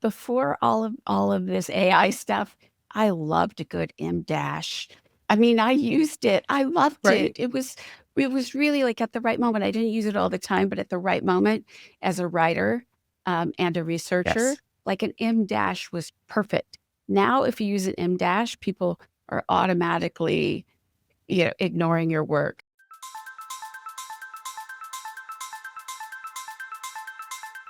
before all of this AI stuff, I loved a good M dash. I mean, I used it. I loved Right? it. It was really like at the right moment. I didn't use it all the time, but at the right moment, as a writer and a researcher, Yes. like an M dash was perfect. Now, if you use an M dash, people are automatically, ignoring your work.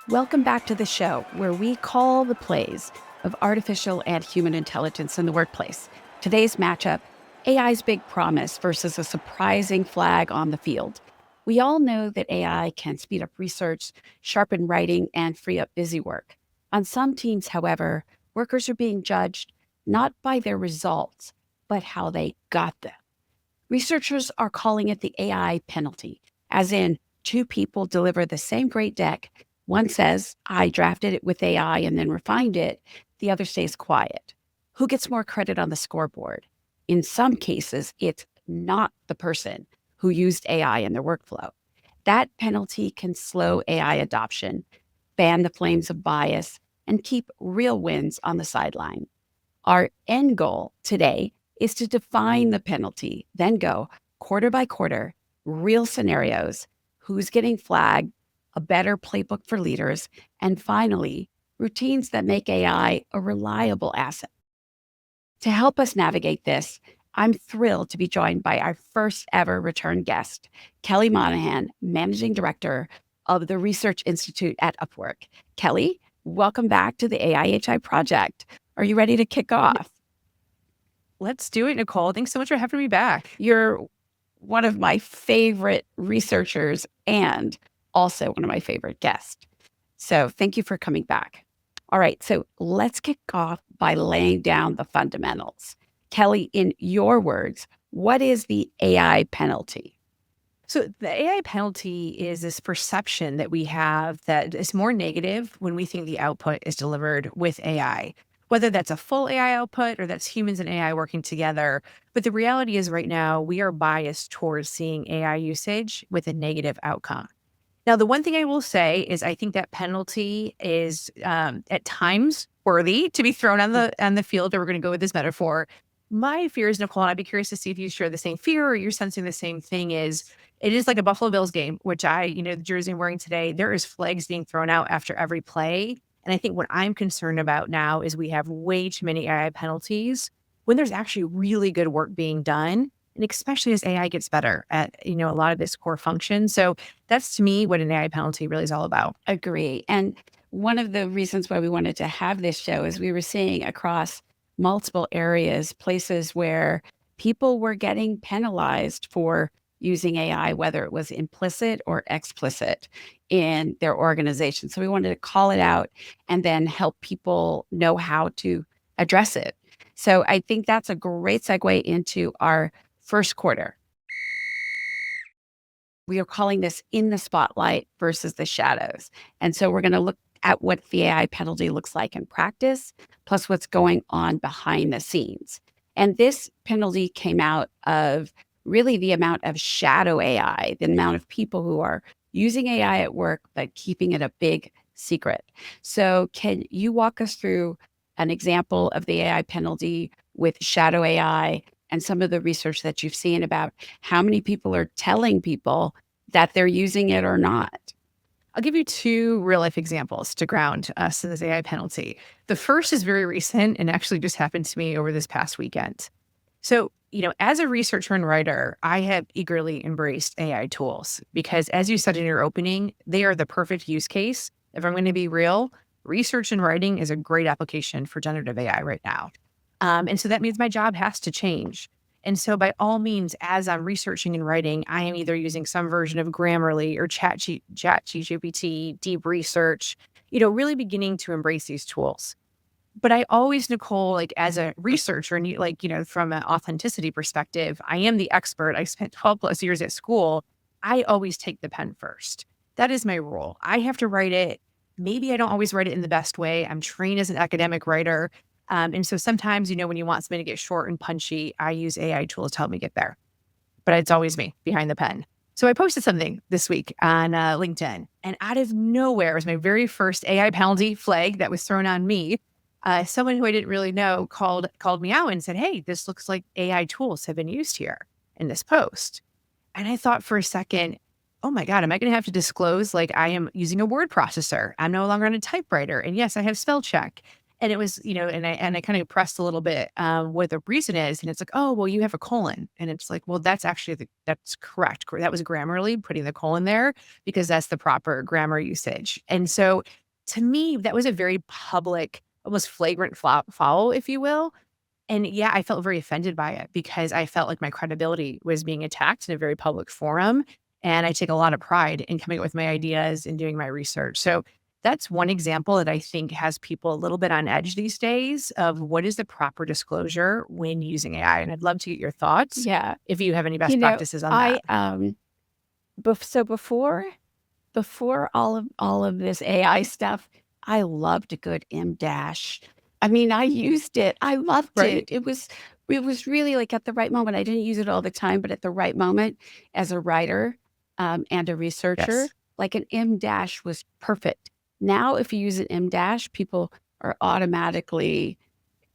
Welcome back to the show where we call the plays of artificial and human intelligence in the workplace. Today's matchup: AI's big promise versus a surprising flag on the field. We all know that AI can speed up research, sharpen writing, and free up busy work. On some teams, however, workers are being judged not by their results, but how they got them. Researchers are calling it the AI penalty, as in, two people deliver the same great deck. One says, I drafted it with AI and then refined it. The other stays quiet. Who gets more credit on the scoreboard? In some cases, it's not the person who used AI in their workflow. That penalty can slow AI adoption, fan the flames of bias, and keep real wins on the sideline. Our end goal today is to define the penalty, then go quarter by quarter, real scenarios, who's getting flagged, a better playbook for leaders, and finally, routines that make AI a reliable asset. To help us navigate this, I'm thrilled to be joined by our first ever return guest, Kelly Monahan, Managing Director of the Research Institute at Upwork. Kelly, welcome back to the AI+HI project. Are you ready to kick off? Let's do it, Nicole. Thanks so much for having me back. You're one of my favorite researchers and also one of my favorite guests. So thank you for coming back. All right, so let's kick off by laying down the fundamentals. Kelly, in your words, what is the AI penalty? So the AI penalty is this perception that we have that is more negative when we think the output is delivered with AI, whether that's a full AI output or that's humans and AI working together. But the reality is right now we are biased towards seeing AI usage with a negative outcome. Now, the one thing I will say is I think that penalty is at times worthy to be thrown on the field. Or we're going to go with this metaphor. My fear is, Nicole, and I'd be curious to see if you share the same fear or you're sensing the same thing. Is it is like a Buffalo Bills game, which the jersey I'm wearing today. There is flags being thrown out after every play, and I think what I'm concerned about now is we have way too many AI penalties when there's actually really good work being done, and especially as AI gets better at a lot of this core function. So that's to me what an AI penalty really is all about. Agree. And one of the reasons why we wanted to have this show is we were seeing across multiple areas, places where people were getting penalized for using AI, whether it was implicit or explicit in their organization. So we wanted to call it out and then help people know how to address it. So I think that's a great segue into our first quarter. We are calling this in the spotlight versus the shadows. And so we're going to look at what the AI penalty looks like in practice, plus what's going on behind the scenes. And this penalty came out of really the amount of shadow AI, the amount of people who are using AI at work, but keeping it a big secret. So, can you walk us through an example of the AI penalty with shadow AI and some of the research that you've seen about how many people are telling people that they're using it or not? I'll give you two real life examples to ground us in this AI penalty. The first is very recent and actually just happened to me over this past weekend. So, as a researcher and writer, I have eagerly embraced AI tools because, as you said in your opening, they are the perfect use case. If I'm going to be real, research and writing is a great application for generative AI right now. And so that means my job has to change. And so, by all means, as I'm researching and writing, I am either using some version of Grammarly or ChatGPT, Deep Research, really beginning to embrace these tools. But I always, Nicole, like as a researcher and from an authenticity perspective, I am the expert. I spent 12 plus years at school. I always take the pen first. That is my rule. I have to write it. Maybe I don't always write it in the best way. I'm trained as an academic writer. And so sometimes, when you want something to get short and punchy, I use AI tools to help me get there. But it's always me behind the pen. So I posted something this week on LinkedIn, and out of nowhere, it was my very first AI penalty flag that was thrown on me. Someone who I didn't really know called me out and said, "Hey, this looks like AI tools have been used here in this post." And I thought for a second, "Oh my God, am I going to have to disclose like I am using a word processor? I'm no longer on a typewriter, and yes, I have spell check." And it was, and I kind of pressed a little bit what the reason is, and it's like, "Oh, well, you have a colon," and it's like, "Well, that's actually that's correct. That was Grammarly putting the colon there because that's the proper grammar usage." And so, to me, that was a very public, almost flagrant foul, if you will. And yeah, I felt very offended by it because I felt like my credibility was being attacked in a very public forum. And I take a lot of pride in coming up with my ideas and doing my research. So that's one example that I think has people a little bit on edge these days of what is the proper disclosure when using AI. And I'd love to get your thoughts Yeah. if you have any You best know, practices on I that. so before all of this AI stuff, I loved a good M dash. I mean, I used it. I loved Right? it. It was really like at the right moment. I didn't use it all the time, but at the right moment as a writer and a researcher, Yes. like an M dash was perfect. Now, if you use an M dash, people are automatically,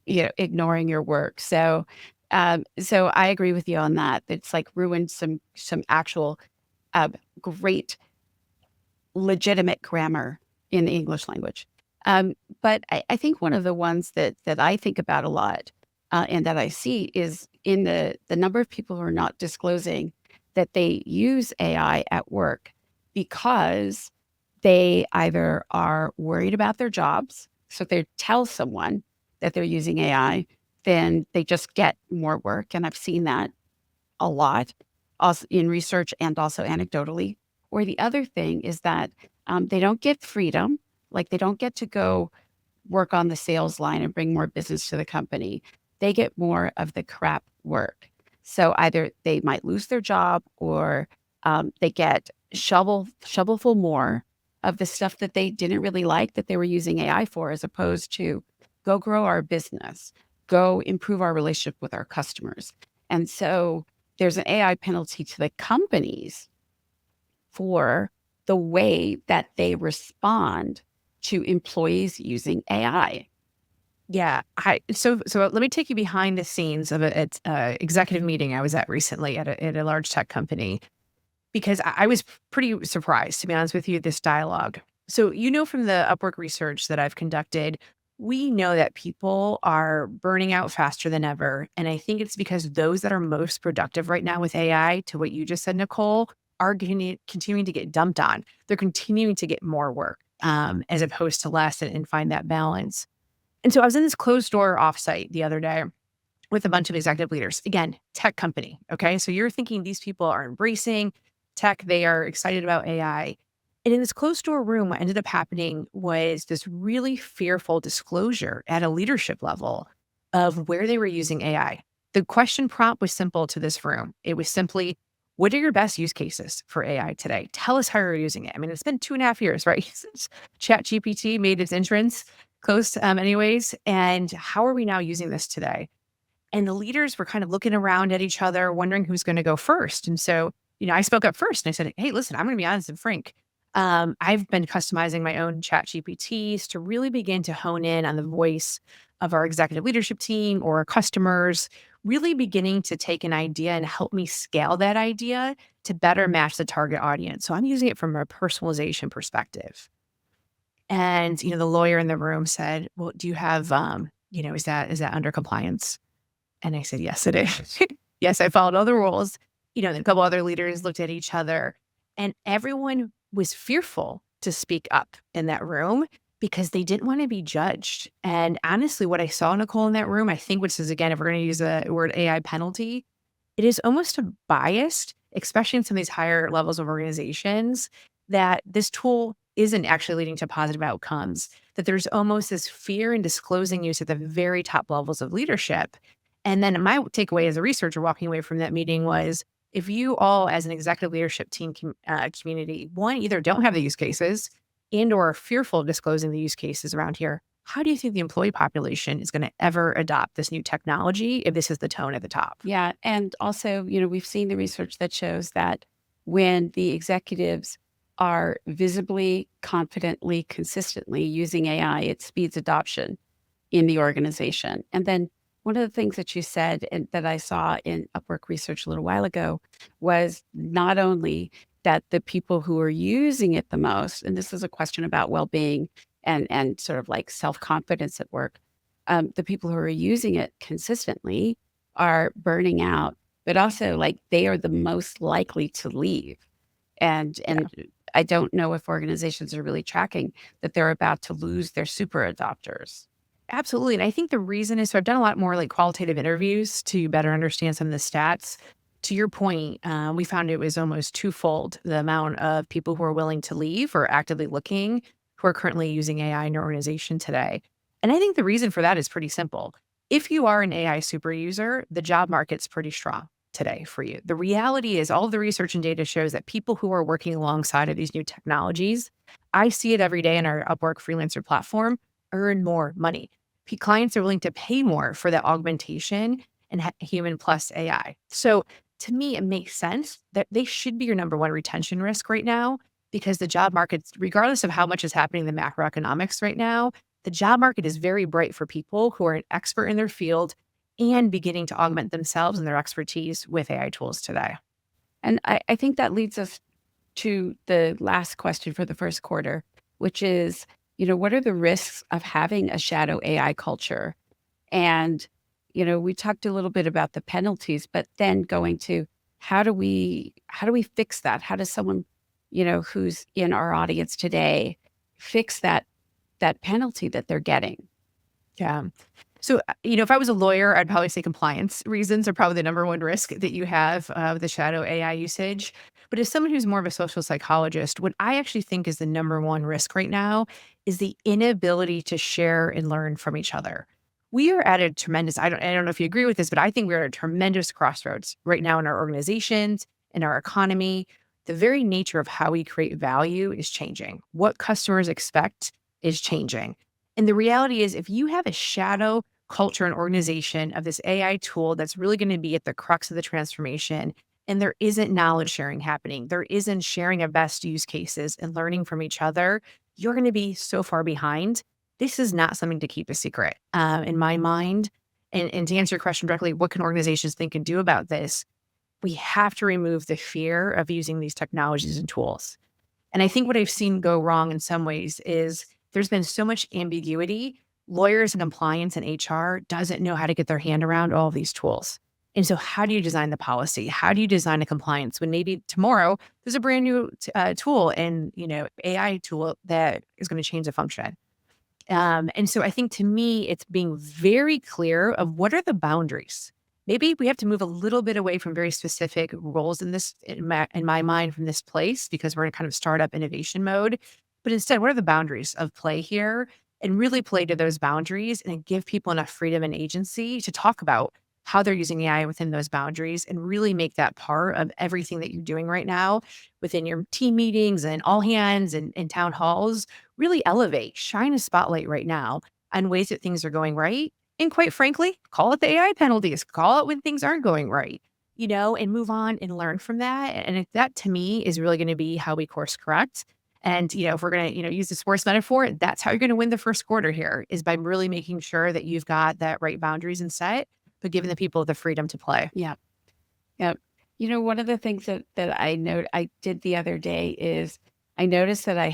ignoring your work. So I agree with you on that. It's like ruined some actual uh, great legitimate grammar in the English language. But I think one of the ones that I think about a lot and that I see is in the number of people who are not disclosing that they use AI at work because they either are worried about their jobs. So if they tell someone that they're using AI, then they just get more work. And I've seen that a lot, also in research and also anecdotally. Or the other thing is that they don't get freedom, like they don't get to go work on the sales line and bring more business to the company. They get more of the crap work. So either they might lose their job or they get shovelful more of the stuff that they didn't really like that they were using AI for, as opposed to go grow our business, go improve our relationship with our customers. And so there's an AI penalty to the companies for the way that they respond to employees using AI. Yeah. So let me take you behind the scenes of a executive meeting I was at recently at a large tech company. Because I was pretty surprised, to be honest with you, this dialogue. So, from the Upwork research that I've conducted, we know that people are burning out faster than ever. And I think it's because those that are most productive right now with AI, to what you just said, Nicole, are continuing to get dumped on. They're continuing to get more work as opposed to less and find that balance. And so I was in this closed door offsite the other day with a bunch of executive leaders. Again, tech company. Okay. So you're thinking these people are embracing tech, they are excited about AI. And in this closed door room, what ended up happening was this really fearful disclosure at a leadership level of where they were using AI. The question prompt was simple to this room. It was simply, what are your best use cases for AI today? Tell us how you're using it. I mean, it's been 2.5 years, right? Since ChatGPT made its entrance close, anyways. And how are we now using this today? And the leaders were kind of looking around at each other, wondering who's going to go first. And so, I spoke up first and I said, "Hey, listen, I'm going to be honest and frank. I've been customizing my own chat GPTs to really begin to hone in on the voice of our executive leadership team or our customers, really beginning to take an idea and help me scale that idea to better match the target audience. So I'm using it from a personalization perspective." And, the lawyer in the room said, "Well, do you have, is that under compliance?" And I said, "Yes, it is." Yes, I followed all the rules. And a couple other leaders looked at each other, and everyone was fearful to speak up in that room because they didn't want to be judged. And honestly, what I saw, Nicole, in that room, I think, which is, again, if we're going to use the word AI penalty, it is almost a biased, especially in some of these higher levels of organizations, that this tool isn't actually leading to positive outcomes, that there's almost this fear in disclosing use at the very top levels of leadership. And then my takeaway as a researcher walking away from that meeting was, if you all as an executive leadership team community, one, either don't have the use cases and or are fearful of disclosing the use cases around here, how do you think the employee population is going to ever adopt this new technology if this is the tone at the top? Yeah. And also, we've seen the research that shows that when the executives are visibly, confidently, consistently using AI, it speeds adoption in the organization. And then one of the things that you said and that I saw in Upwork research a little while ago was not only that the people who are using it the most, and this is a question about well-being and sort of like self-confidence at work, the people who are using it consistently are burning out, but also like they are the most likely to leave. And I don't know if organizations are really tracking that they're about to lose their super adopters. Absolutely. And I think the reason is so I've done a lot more like qualitative interviews to better understand some of the stats. To your point, we found it was almost twofold the amount of people who are willing to leave or actively looking who are currently using AI in your organization today. And I think the reason for that is pretty simple. If you are an AI super user, the job market's pretty strong today for you. The reality is, all of the research and data shows that people who are working alongside of these new technologies, I see it every day in our Upwork freelancer platform, earn more money. Clients are willing to pay more for that augmentation and human plus AI. So to me, it makes sense that they should be your number one retention risk right now because the job market, regardless of how much is happening in the macroeconomics right now, the job market is very bright for people who are an expert in their field and beginning to augment themselves and their expertise with AI tools today. And I think that leads us to the last question for the first quarter, which is, what are the risks of having a shadow AI culture? And, we talked a little bit about the penalties, but then going to how do we fix that? How does someone, who's in our audience today fix that penalty that they're getting? Yeah. So, if I was a lawyer, I'd probably say compliance reasons are probably the number one risk that you have of the shadow AI usage. But as someone who's more of a social psychologist, what I actually think is the number one risk right now is the inability to share and learn from each other. We are at a tremendous, I don't know if you agree with this, but I think we're at a tremendous crossroads right now in our organizations, in our economy. The very nature of how we create value is changing. What customers expect is changing. And the reality is, if you have a shadow culture and organization of this AI tool that's really going to be at the crux of the transformation, and there isn't knowledge sharing happening, there isn't sharing of best use cases and learning from each other, you're going to be so far behind. This is not something to keep a secret in my mind. And to answer your question directly, what can organizations think and do about this? We have to remove the fear of using these technologies and tools. And I think what I've seen go wrong in some ways is there's been so much ambiguity. Lawyers and compliance and HR doesn't know how to get their hand around all of these tools. And so how do you design the policy? How do you design a compliance when maybe tomorrow there's a brand new tool and, AI tool that is going to change the function? And so I think to me, it's being very clear of what are the boundaries. Maybe we have to move a little bit away from very specific roles in my mind from this place because we're in kind of startup innovation mode. But instead, what are the boundaries of play here? And really play to those boundaries and give people enough freedom and agency to talk about how they're using AI within those boundaries and really make that part of everything that you're doing right now within your team meetings and all hands and town halls. Really elevate, shine a spotlight right now on ways that things are going right. And quite frankly, call it the AI penalties, call it when things aren't going right, and move on and learn from that. And that to me is really going to be how we course correct. And, if we're going to, use the sports metaphor, that's how you're going to win the first quarter here is by really making sure that you've got that right boundaries and set, but giving the people the freedom to play. Yeah. Yeah. One of the things that I did the other day is I noticed that I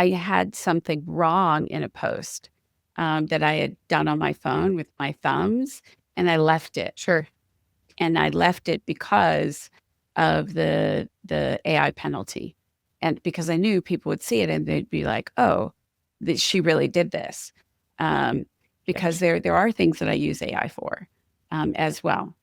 had something wrong in a post that I had done on my phone with my thumbs, and I left it. Sure. And I left it because of the AI penalty, and because I knew people would see it and they'd be like, "Oh, she really did this," um, because Yes. there are things that I use AI for as well.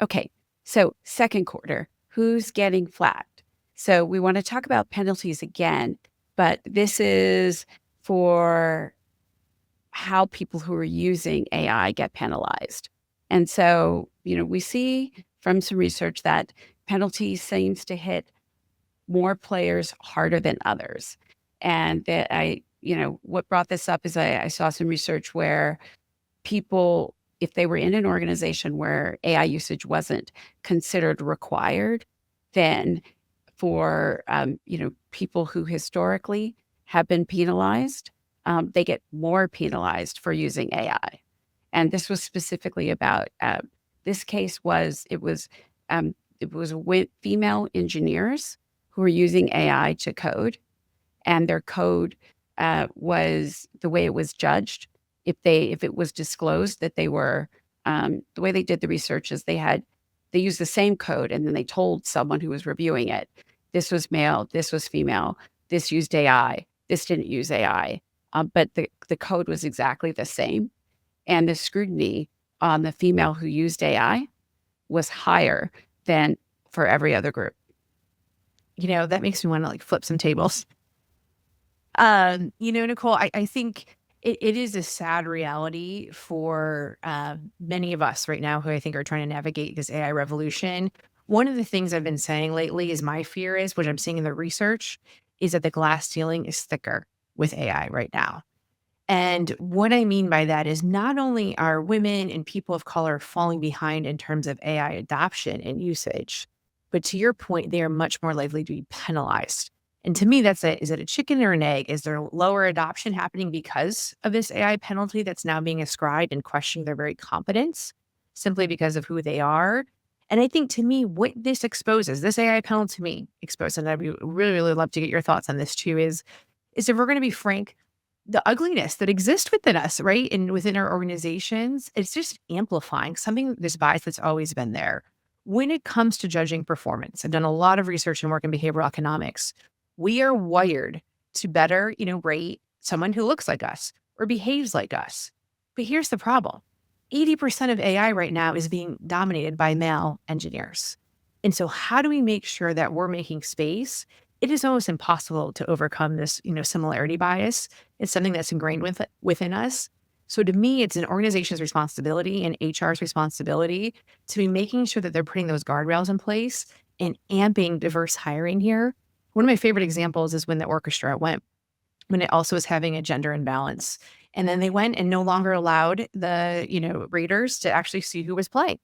Okay, so second quarter, who's getting flagged? So we want to talk about penalties again, but this is for how people who are using AI get penalized. And so, we see from some research that penalty seems to hit more players harder than others. And that what brought this up is I saw some research where people if they were in an organization where AI usage wasn't considered required, then for people who historically have been penalized, they get more penalized for using AI. And this was specifically about this case was it was with female engineers who were using AI to code, and their code was the way it was judged. If it was disclosed that they were the way they did the research is they used the same code and then they told someone who was reviewing it, this was male, this was female, this used AI, this didn't use AI, but the code was exactly the same, and the scrutiny on the female who used AI was higher than for every other group. That makes me want to like flip some tables. Nicole, I think it is a sad reality for many of us right now who I think are trying to navigate this AI revolution. One of the things I've been saying lately is my fear is, what I'm seeing in the research, is that the glass ceiling is thicker with AI right now. And what I mean by that is not only are women and people of color falling behind in terms of AI adoption and usage, but to your point, they are much more likely to be penalized. And to me, is it a chicken or an egg? Is there lower adoption happening because of this AI penalty that's now being ascribed and questioning their very competence simply because of who they are? And I think to me, what this exposes, this AI penalty to me exposes, and I'd really, really love to get your thoughts on this too, is if we're going to be frank, the ugliness that exists within us, right? And within our organizations, it's just amplifying something, this bias that's always been there. When it comes to judging performance, I've done a lot of research and work in behavioral economics. We are wired to better, rate someone who looks like us or behaves like us. But here's the problem. 80% of AI right now is being dominated by male engineers. And so how do we make sure that we're making space? It is almost impossible to overcome this, similarity bias. It's something that's ingrained within us. So to me, it's an organization's responsibility and HR's responsibility to be making sure that they're putting those guardrails in place and amping diverse hiring here. One of my favorite examples is when the orchestra went, when it also was having a gender imbalance. And then they went and no longer allowed the, raters to actually see who was playing.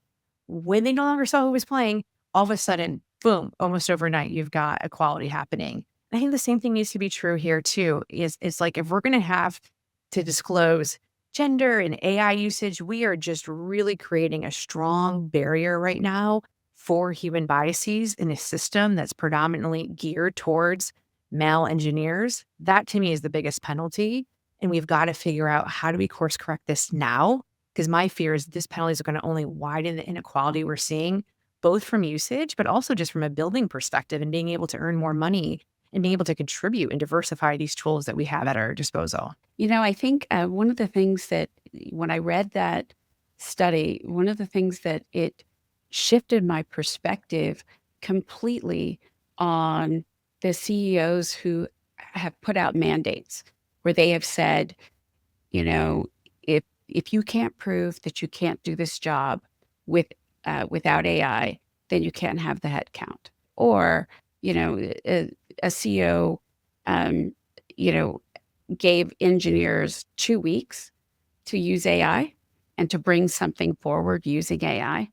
When they no longer saw who was playing, all of a sudden, boom, almost overnight, you've got equality happening. I think the same thing needs to be true here too, is it's like, if we're going to have to disclose gender and AI usage, we are just really creating a strong barrier right now for human biases in a system that's predominantly geared towards male engineers. That to me is the biggest penalty. And we've got to figure out, how do we course correct this now? Because my fear is this penalty is going to only widen the inequality we're seeing, both from usage, but also just from a building perspective and being able to earn more money and being able to contribute and diversify these tools that we have at our disposal. I think one of the things that when I read that study, one of the things that it shifted my perspective completely on the CEOs who have put out mandates where they have said, if you can't prove that you can't do this job without AI, then you can't have the head count. Or, a CEO, gave engineers 2 weeks to use AI and to bring something forward using AI.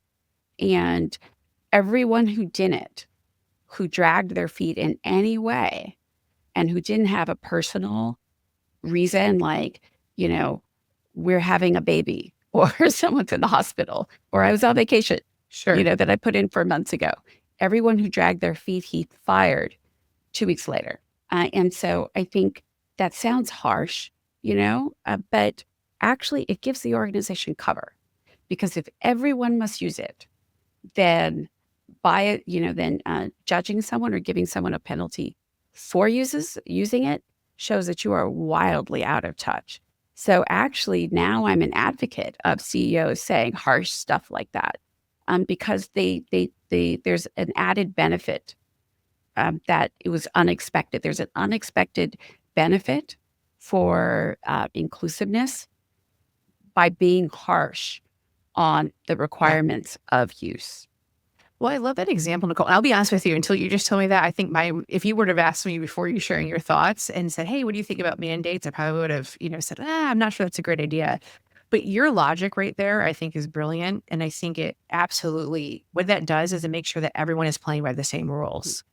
And everyone who didn't, who dragged their feet in any way, and who didn't have a personal reason, like, we're having a baby, or someone's in the hospital, or I was on vacation, Sure. that I put in for months ago. Everyone who dragged their feet, he fired 2 weeks later. And so I think that sounds harsh, but actually it gives the organization cover. Because if everyone must use it, then judging someone or giving someone a penalty for using it shows that you are wildly out of touch. So actually now I'm an advocate of CEOs saying harsh stuff like that, because there's an added benefit that it was unexpected. There's an unexpected benefit for inclusiveness by being harsh on the requirements of use. Well, I love that example, Nicole. I'll be honest with you, until you just told me that, I think if you would have asked me before you sharing your thoughts and said, hey, what do you think about mandates? I probably would have, said, I'm not sure that's a great idea. But your logic right there, I think, is brilliant. And I think it absolutely, what that does is it makes sure that everyone is playing by the same rules.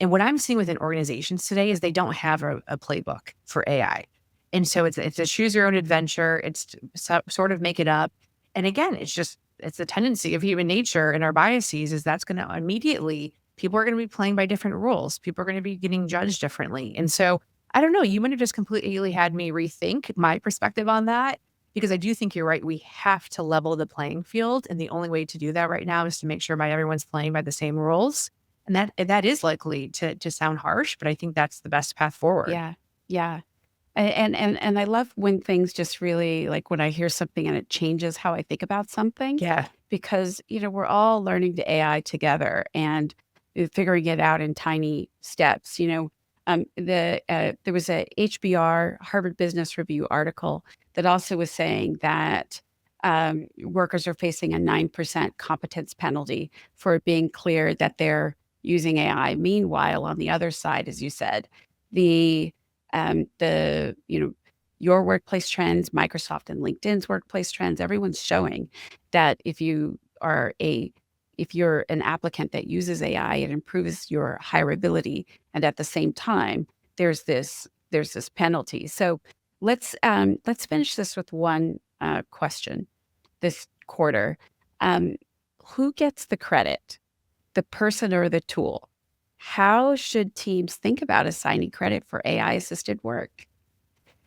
And what I'm seeing within organizations today is they don't have a playbook for AI. And so it's a choose your own adventure. It's sort of make it up. And again, it's a tendency of human nature and our biases is that's going to immediately, people are going to be playing by different rules. People are going to be getting judged differently. And so I don't know, you might have just completely had me rethink my perspective on that because I do think you're right. We have to level the playing field. And the only way to do that right now is to make sure everyone's playing by the same rules. And that is likely to sound harsh, but I think that's the best path forward. Yeah. Yeah. And I love when things just really like when I hear something and it changes how I think about something Yeah. because, we're all learning the AI together and figuring it out in tiny steps. There was a HBR Harvard Business Review article that also was saying that workers are facing a 9% competence penalty for it being clear that they're using AI. Meanwhile, on the other side, as you said, the your workplace trends, Microsoft and LinkedIn's workplace trends, everyone's showing that if you're an applicant that uses AI, it improves your hireability, and at the same time, there's this penalty. So let's finish this with one question this quarter. Um, who gets the credit, the person or the tool? How should teams think about assigning credit for AI assisted work?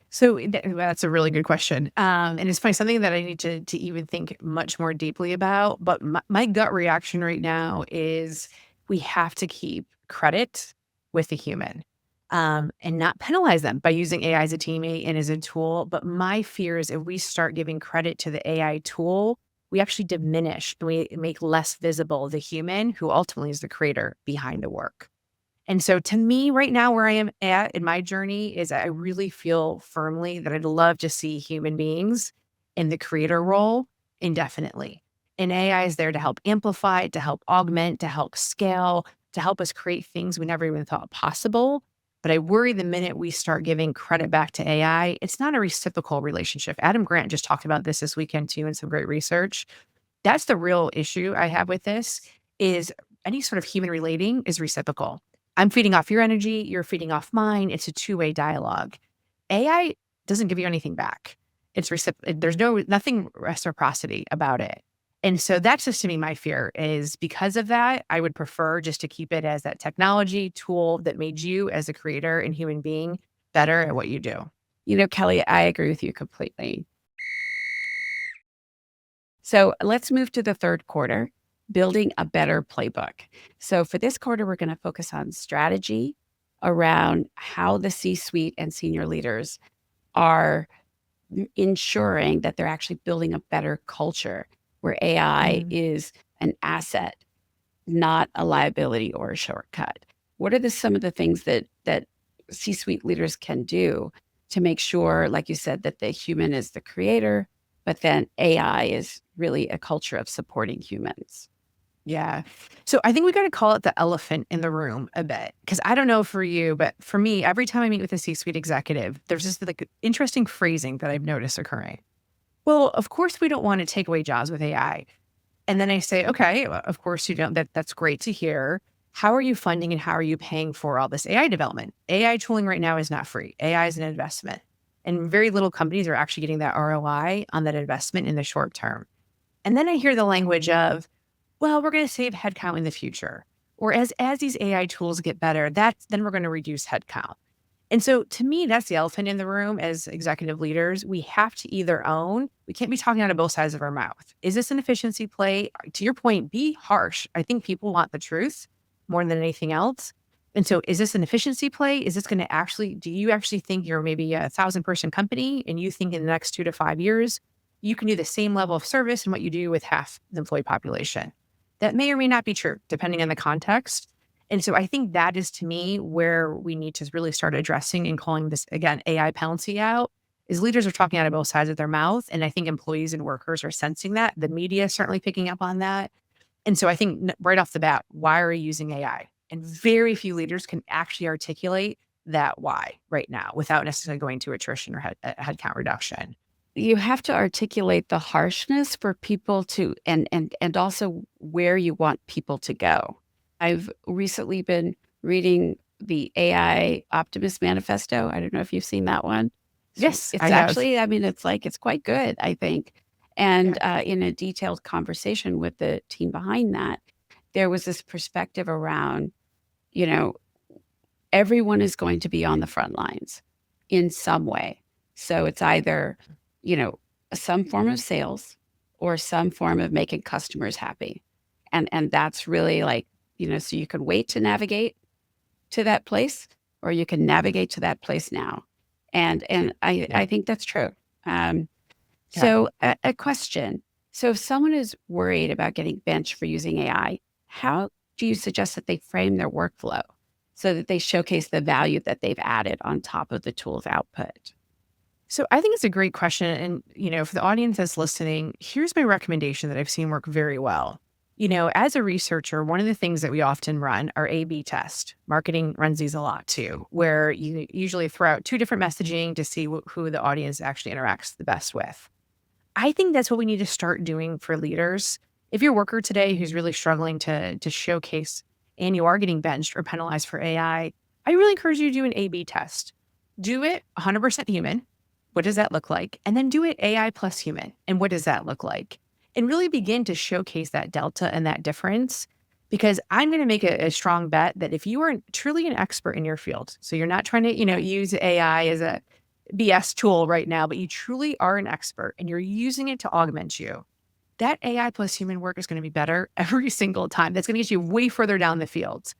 So that's a really good question. And it's funny, something that I need to even think much more deeply about. But my gut reaction right now is we have to keep credit with the human and not penalize them by using AI as a teammate and as a tool. But my fear is if we start giving credit to the AI tool, we actually diminish and we make less visible the human who ultimately is the creator behind the work. And so to me right now where I am at in my journey is I really feel firmly that I'd love to see human beings in the creator role indefinitely. And AI is there to help amplify, to help augment, to help scale, to help us create things we never even thought possible. But I worry the minute we start giving credit back to AI, it's not a reciprocal relationship. Adam Grant just talked about this weekend too in some great research. That's the real issue I have with this is any sort of human relating is reciprocal. I'm feeding off your energy, you're feeding off mine. It's a two-way dialogue. AI doesn't give you anything back. There's nothing reciprocity about it. And so that's just to me my fear is because of that, I would prefer just to keep it as that technology tool that made you as a creator and human being better at what you do. Kelly, I agree with you completely. So let's move to the third quarter, building a better playbook. So for this quarter, we're going to focus on strategy around how the C-suite and senior leaders are ensuring that they're actually building a better culture where AI Mm. is an asset, not a liability or a shortcut. What are some of the things that C-suite leaders can do to make sure, like you said, that the human is the creator, but then AI is really a culture of supporting humans? Yeah. So I think we got to call it the elephant in the room a bit. Cause I don't know for you, but for me, every time I meet with a C suite executive, there's this like interesting phrasing that I've noticed occurring. Well, of course, we don't want to take away jobs with AI. And then I say, okay, well, of course you don't. That's great to hear. How are you funding and how are you paying for all this AI development? AI tooling right now is not free. AI is an investment. And very little companies are actually getting that ROI on that investment in the short term. And then I hear the language of, well, we're going to save headcount in the future. Or as these AI tools get better, then we're going to reduce headcount. And so to me, that's the elephant in the room as executive leaders. We have to either own, we can't be talking out of both sides of our mouth. Is this an efficiency play? To your point, be harsh. I think people want the truth more than anything else. And so is this an efficiency play? Is this going to do you actually think you're maybe a 1,000-person company and you think in the next 2 to 5 years, you can do the same level of service and what you do with half the employee population? That may or may not be true, depending on the context. And so I think that is to me where we need to really start addressing and calling this, again, AI penalty out, is leaders are talking out of both sides of their mouth. And I think employees and workers are sensing that. The media is certainly picking up on that. And so I think right off the bat, why are you using AI? And very few leaders can actually articulate that why right now without necessarily going to attrition or headcount reduction. you have to articulate the harshness for people to and also where you want people to go. I've recently been reading the AI Optimist Manifesto. I don't know if you've seen that one. Yes, It's I have. actually, I mean, it's like it's quite good, I think. Yeah. And in a detailed conversation with the team behind that, there was this perspective around, you know, everyone is going to be on the front lines in some way. So it's either, you know, some form of sales or some form of making customers happy. And that's really like, so you can wait to navigate to that place or you can navigate to that place now. And Yeah. I think that's true. Um, Yeah. so a question. So if someone is worried about getting benched for using AI, how do you suggest that they frame their workflow so that they showcase the value that they've added on top of the tool's output? So I think it's a great question. And, for the audience that's listening, here's my recommendation that I've seen work very well. As a researcher, one of the things that we often run are A/B tests. Marketing runs these a lot too, where you usually throw out two different messaging to see who the audience actually interacts the best with. I think that's what we need to start doing for leaders. If you're a worker today who's really struggling to showcase and you are getting benched or penalized for I really encourage you to do an A/B test. Do it 100% human. What does that look like? And then do it AI plus human. And what does that look like? And really begin to showcase that delta and that difference. Because I'm going to make a strong bet that if you are truly an expert in your field, so you're not trying to, use AI as a BS tool right now, but you truly are an expert and you're using it to augment you, that AI plus human work is going to be better every single time. That's going to get you way further down the field.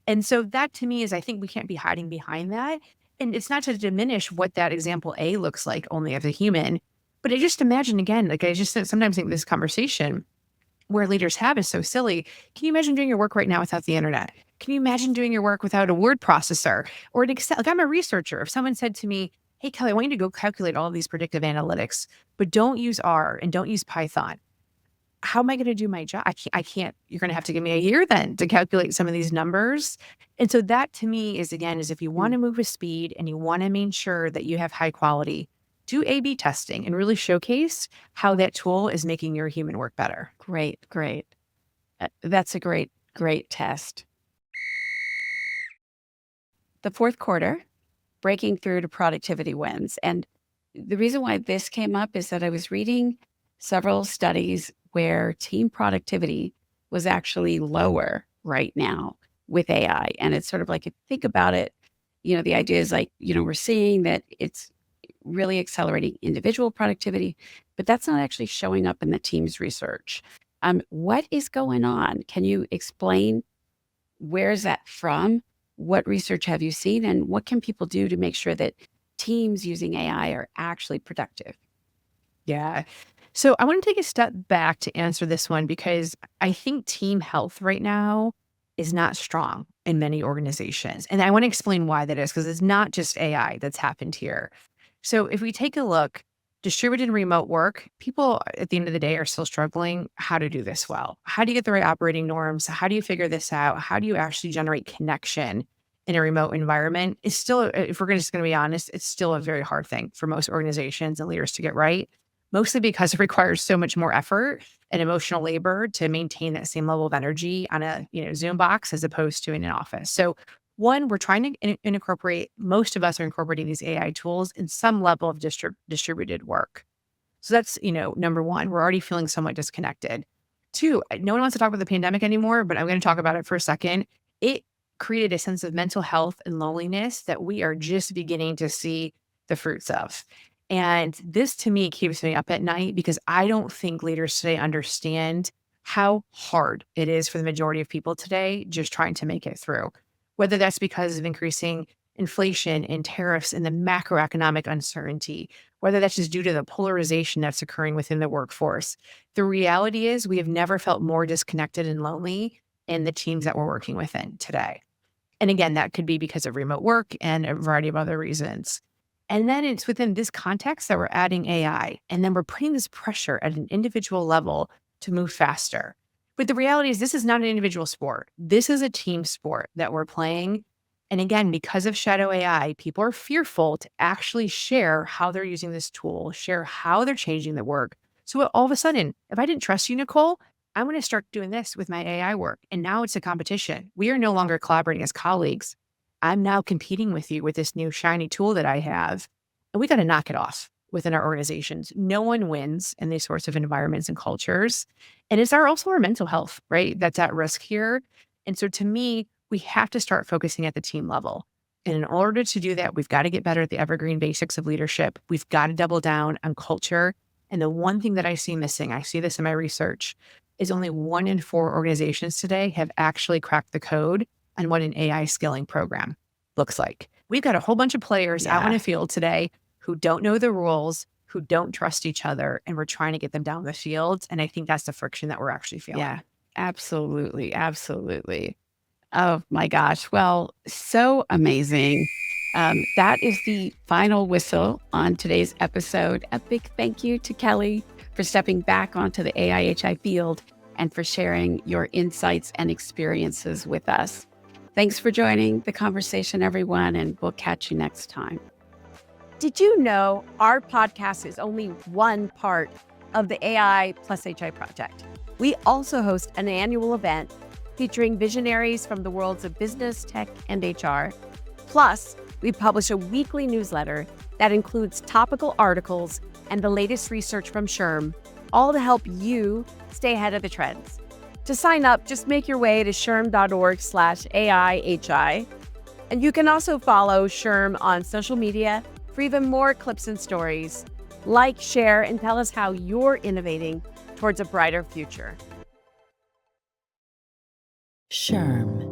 And so that to me is, I think we can't be hiding behind that. And it's not to diminish what that example A looks like only as a human, but I just imagine again, like I just sometimes think this conversation where leaders have is so silly. Can you imagine doing your work right now without the internet? Can you imagine doing your work without a word processor or an Excel? Like I'm a researcher. If someone said to me, "Hey, Kelly, I want you to go calculate all of these predictive analytics, but don't use R and don't use Python." How am I going to do my job? I can't, you're going to have to give me a year then to calculate some of these numbers. And so that to me is, again, is if you want Mm, to move with speed and you want to make sure that you have high quality, do A/B testing and really showcase how that tool is making your human work better. great, great. That's a great, great test. The fourth quarter, breaking through to productivity wins. And the reason why this came up is that I was reading several studies where team productivity was actually lower right now with AI. And it's sort of like, if you think about it, the idea is like, we're seeing that it's really accelerating individual productivity, but that's not actually showing up in the team's research. What is going on? Can you explain where is that from? What research have you seen? And what can people do to make sure that teams using AI are actually productive? Yeah. So I want to take a step back to answer this one because I think team health right now is not strong in many organizations. And I want to explain why that is because it's not just AI that's happened here. So if we take a look, distributed remote work, people at the end of the day are still struggling how to do this well. How do you get the right operating norms? How do you figure this out? How do you actually generate connection in a remote environment? It's still, if we're just going to be honest, it's still a very hard thing for most organizations and leaders to get right, mostly because it requires so much more effort and emotional labor to maintain that same level of energy on a Zoom box as opposed to in an office. So one, we're trying to incorporate, most of us are incorporating these AI tools in some level of distributed work. So that's, number one, we're already feeling somewhat disconnected. Two, no one wants to talk about the pandemic anymore, but I'm going to talk about it for a second. It created a sense of mental health and loneliness that we are just beginning to see the fruits of. And this to me keeps me up at night because I don't think leaders today understand how hard it is for the majority of people today just trying to make it through. Whether that's because of increasing inflation and tariffs and the macroeconomic uncertainty, whether that's just due to the polarization that's occurring within the workforce. The reality is we have never felt more disconnected and lonely in the teams that we're working within today. And again, that could be because of remote work and a variety of other reasons. And then it's within this context that we're adding AI. And then we're putting this pressure at an individual level to move faster. But the reality is, this is not an individual sport. This is a team sport that we're playing. And again, because of shadow AI, people are fearful to actually share how they're using this tool, share how they're changing the work. So all of a sudden, if I didn't trust you, Nicole, I'm going to start doing this with my AI work. And now it's a competition. We are no longer collaborating as colleagues. I'm now competing with you with this new shiny tool that I have. And we got to knock it off within our organizations. No one wins in these sorts of environments and cultures. And it's also our mental health, right? That's at risk here. And so to me, we have to start focusing at the team level. And in order to do that, we've got to get better at the evergreen basics of leadership. We've got to double down on culture. And the one thing that I see missing, I see this in my research, is only 1 in 4 organizations today have actually cracked the code on what an AI skilling program looks like. We've got a whole bunch of players out in the field today who don't know the rules, who don't trust each other, and we're trying to get them down the field. And I think that's the friction that we're actually feeling. Yeah, absolutely. Absolutely. Oh my gosh. Well, so amazing. That is the final whistle on today's episode. A big thank you to Kelly for stepping back onto the AI+HI field and for sharing your insights and experiences with us. Thanks for joining the conversation, everyone, and we'll catch you next time. Did you know our podcast is only one part of the AI+HI project? We also host an annual event featuring visionaries from the worlds of business, tech, and HR. Plus, we publish a weekly newsletter that includes topical articles and the latest research from SHRM, all to help you stay ahead of the trends. To sign up, just make your way to shrm.org/AI+HI. And you can also follow SHRM on social media for even more clips and stories. Like, share, and tell us how you're innovating towards a brighter future. SHRM.